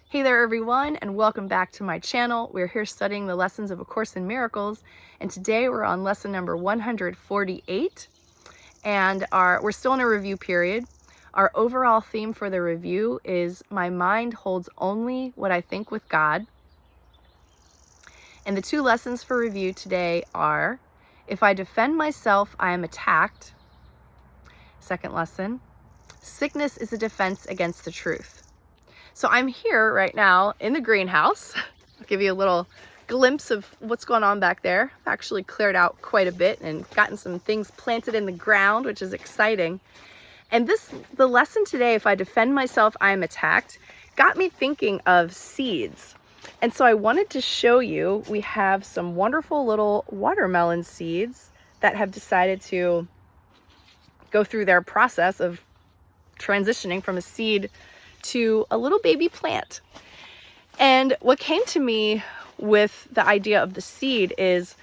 Hey there everyone, and welcome back to my channel. We're here studying the lessons of A Course in Miracles, and today we're on lesson number 148, and we're still in a review period. Our overall theme for the review is My Mind Holds Only What I Think with God. And the two lessons for review today are, If I defend myself, I am attacked. Second lesson, Sickness is a defense against the truth. So I'm here right now in the greenhouse. I'll give you a little glimpse of what's going on back there. I've actually cleared out quite a bit and gotten some things planted in the ground, which is exciting. And the lesson today, If I defend myself, I am attacked, got me thinking of seeds. And so I wanted to show you, we have some wonderful little watermelon seeds that have decided to go through their process of transitioning from a seed to a little baby plant. And what came to me with the idea of the seed is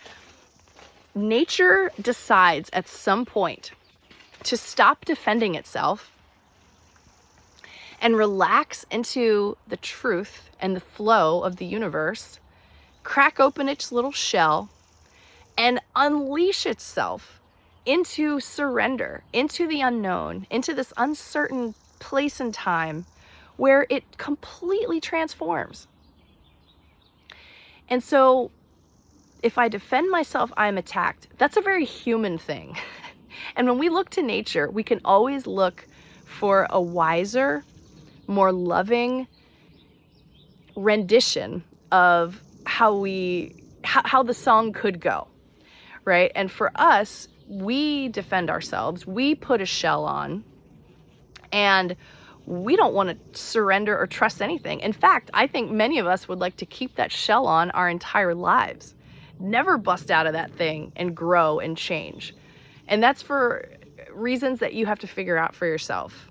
nature decides at some point to stop defending itself and relax into the truth and the flow of the universe, crack open its little shell, and unleash itself into surrender, into the unknown, into this uncertain place and time where it completely transforms. And so if I defend myself, I am attacked. That's a very human thing. And when we look to nature, we can always look for a wiser, more loving rendition of how the song could go, right? And for us, we defend ourselves, we put a shell on, and we don't want to surrender or trust anything. In fact, I think many of us would like to keep that shell on our entire lives, never bust out of that thing and grow and change. And that's for reasons that you have to figure out for yourself.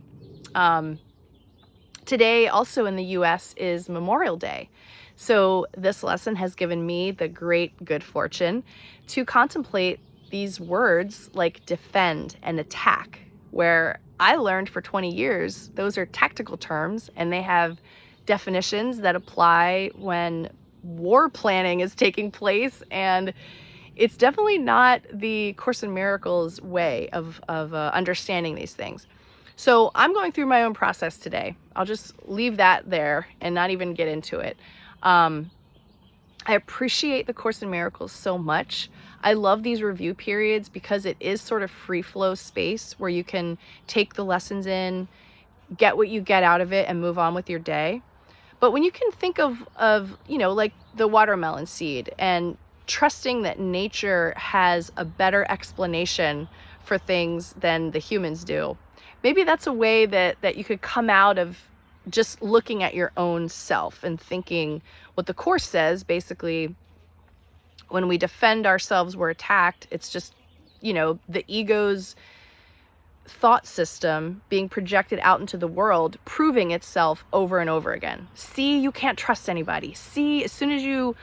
Today, also in the US, is Memorial Day. So this lesson has given me the great good fortune to contemplate these words like defend and attack, where I learned for 20 years, those are tactical terms and they have definitions that apply when war planning is taking place. And it's definitely not the Course in Miracles way of understanding these things. So I'm going through my own process today. I'll just leave that there and not even get into it. I appreciate the Course in Miracles so much. I love these review periods because it is sort of free flow space where you can take the lessons in, get what you get out of it, and move on with your day. But when you can think of like the watermelon seed and trusting that nature has a better explanation for things than the humans do, maybe that's a way that you could come out of just looking at your own self and thinking what the Course says. Basically, when we defend ourselves, we're attacked. It's just, the ego's thought system being projected out into the world, proving itself over and over again. See, you can't trust anybody. See, as soon as you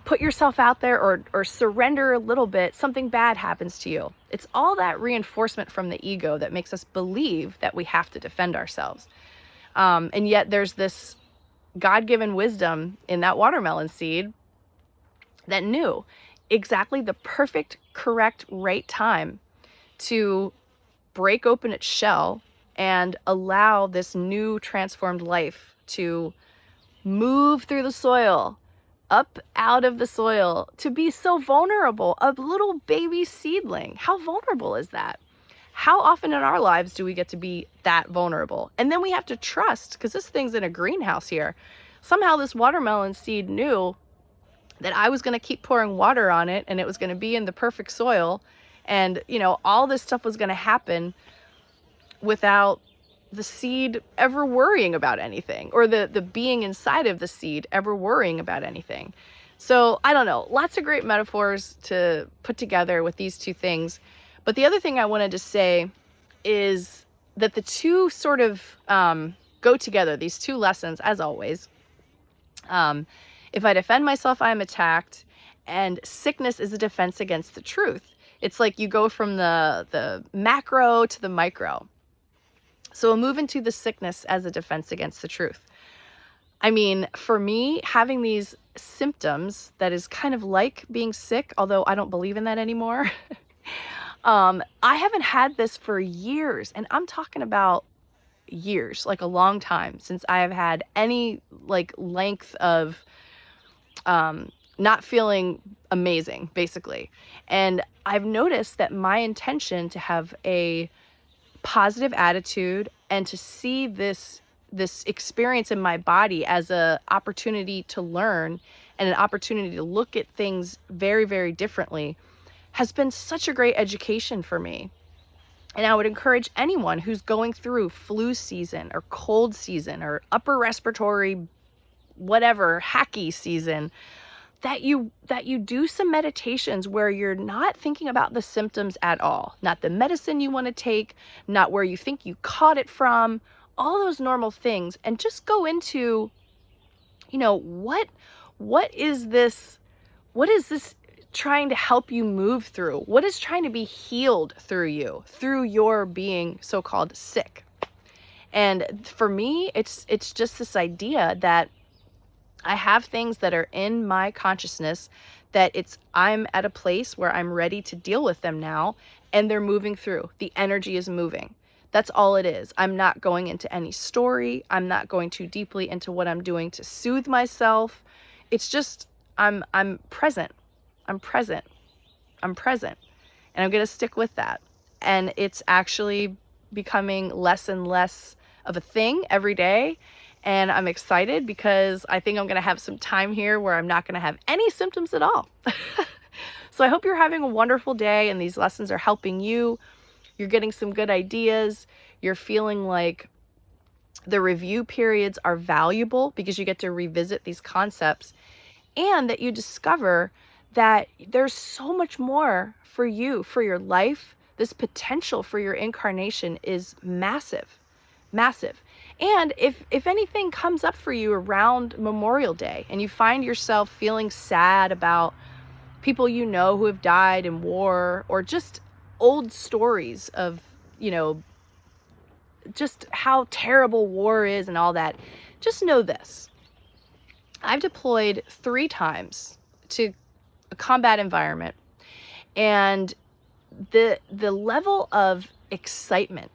put yourself out there or surrender a little bit, something bad happens to you. It's all that reinforcement from the ego that makes us believe that we have to defend ourselves. And yet there's this God-given wisdom in that watermelon seed that knew exactly the perfect, correct, right time to break open its shell and allow this new transformed life to move through the soil, up out of the soil, to be so vulnerable, a little baby seedling. How vulnerable is that? How often in our lives do we get to be that vulnerable? And then we have to trust, because this thing's in a greenhouse here. Somehow this watermelon seed knew that I was going to keep pouring water on it and it was going to be in the perfect soil. And, all this stuff was going to happen without the seed ever worrying about anything, or the being inside of the seed ever worrying about anything. So I don't know, lots of great metaphors to put together with these two things. But the other thing I wanted to say is that the two sort of go together, these two lessons, as always. If I defend myself, I am attacked, and sickness is a defense against the truth. It's like you go from the macro to the micro. So we'll move into the sickness as a defense against the truth. I mean, for me, having these symptoms that is kind of like being sick, although I don't believe in that anymore. I haven't had this for years, and I'm talking about years, like a long time since I have had any like length of not feeling amazing, basically. And I've noticed that my intention to have a positive attitude and to see this experience in my body as a opportunity to learn and an opportunity to look at things very, very differently has been such a great education for me. And I would encourage anyone who's going through flu season or cold season or upper respiratory whatever hacky season, that you do some meditations where you're not thinking about the symptoms at all, not the medicine you want to take, not where you think you caught it from, all those normal things, and just go into, what is this trying to help you move through? What is trying to be healed through you, through your being so-called sick? And for me, it's just this idea that I have things that are in my consciousness that I'm at a place where I'm ready to deal with them now, and they're moving through. The energy is moving. That's all it is. I'm not going into any story. I'm not going too deeply into what I'm doing to soothe myself. It's just I'm present. I'm present. I'm present. And I'm going to stick with that. And it's actually becoming less and less of a thing every day. And I'm excited because I think I'm going to have some time here where I'm not going to have any symptoms at all. So I hope you're having a wonderful day and these lessons are helping you. You're getting some good ideas. You're feeling like the review periods are valuable because you get to revisit these concepts, and that you discover that there's so much more for you, for your life. This potential for your incarnation is massive, massive. And if anything comes up for you around Memorial Day and you find yourself feeling sad about people who have died in war, or just old stories of, just how terrible war is and all that, just know this. I've deployed 3 times to a combat environment, and the level of excitement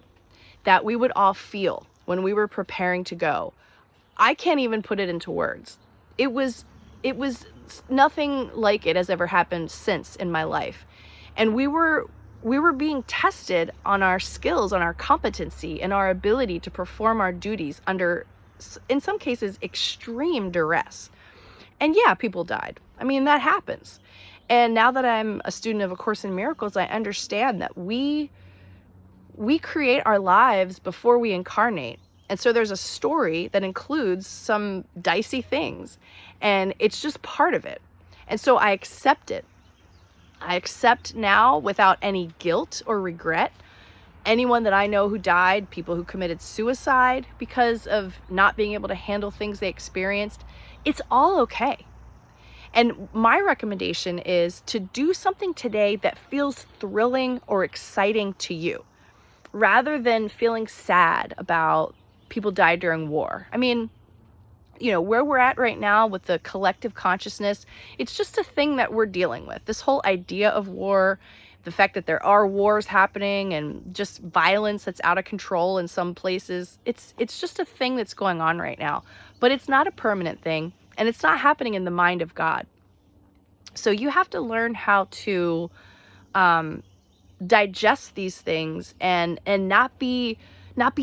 that we would all feel when we were preparing to go, I can't even put it into words. It was nothing like it has ever happened since in my life. And we were being tested on our skills, on our competency, and our ability to perform our duties under, in some cases, extreme duress. And yeah, people died. I mean, that happens. And now that I'm a student of A Course in Miracles, I understand that we create our lives before we incarnate. And so there's a story that includes some dicey things, and it's just part of it. And so I accept it. I accept now without any guilt or regret anyone that I know who died, people who committed suicide because of not being able to handle things they experienced. It's all okay. And my recommendation is to do something today that feels thrilling or exciting to you, rather than feeling sad about people died during war. I mean, where we're at right now with the collective consciousness, it's just a thing that we're dealing with. This whole idea of war, the fact that there are wars happening and just violence that's out of control in some places, it's just a thing that's going on right now. But it's not a permanent thing, and it's not happening in the mind of God. So you have to learn how to digest these things and not be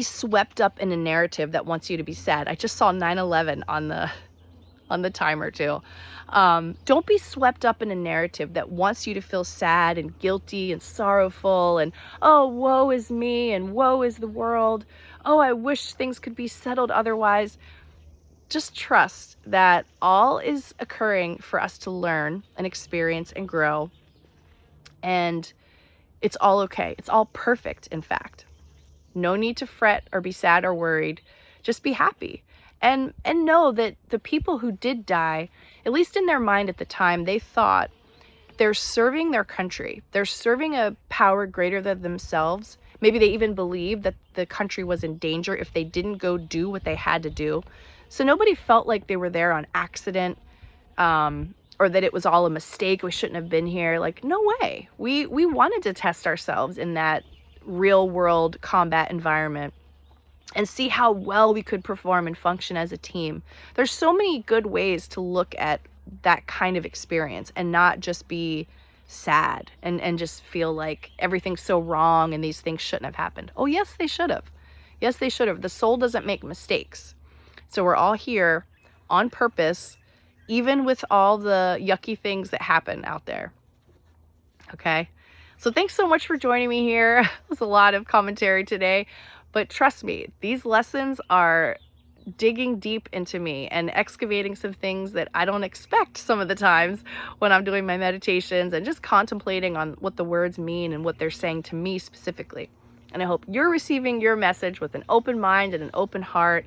swept up in a narrative that wants you to be sad. I just saw 9/11 on the timer too. Don't be swept up in a narrative that wants you to feel sad and guilty and sorrowful and, oh, woe is me and woe is the world. Oh, I wish things could be settled otherwise. Just trust that all is occurring for us to learn and experience and grow. And it's all okay. It's all perfect, in fact. No need to fret or be sad or worried. Just be happy. And know that the people who did die, at least in their mind at the time, they thought they're serving their country. They're serving a power greater than themselves. Maybe they even believed that the country was in danger if they didn't go do what they had to do. So nobody felt like they were there on accident, or that it was all a mistake. We shouldn't have been here. Like, no way. We wanted to test ourselves in that real world combat environment and see how well we could perform and function as a team. There's so many good ways to look at that kind of experience and not just be sad and just feel like everything's so wrong and these things shouldn't have happened. Oh, yes, they should have. Yes, they should have. The soul doesn't make mistakes. So we're all here on purpose, even with all the yucky things that happen out there. Okay? So thanks so much for joining me here. It was a lot of commentary today, but trust me, these lessons are digging deep into me and excavating some things that I don't expect some of the times when I'm doing my meditations and just contemplating on what the words mean and what they're saying to me specifically. And I hope you're receiving your message with an open mind and an open heart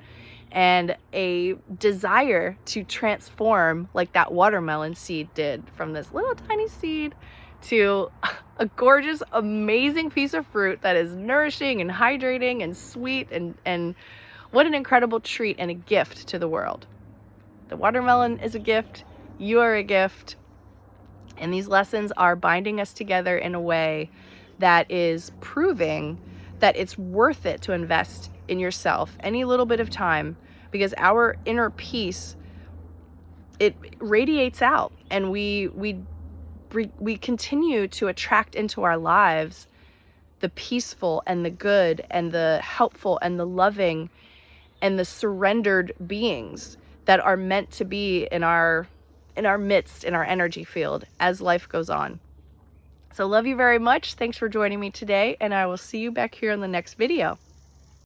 and a desire to transform like that watermelon seed did, from this little tiny seed to a gorgeous, amazing piece of fruit that is nourishing and hydrating and sweet, and what an incredible treat and a gift to the world. The watermelon is a gift, you are a gift, and these lessons are binding us together in a way that is proving that it's worth it to invest in yourself any little bit of time, because our inner peace, it radiates out, and we continue to attract into our lives the peaceful and the good and the helpful and the loving and the surrendered beings that are meant to be in our midst, in our energy field as life goes on. So love you very much. Thanks for joining me today, and I will see you back here in the next video.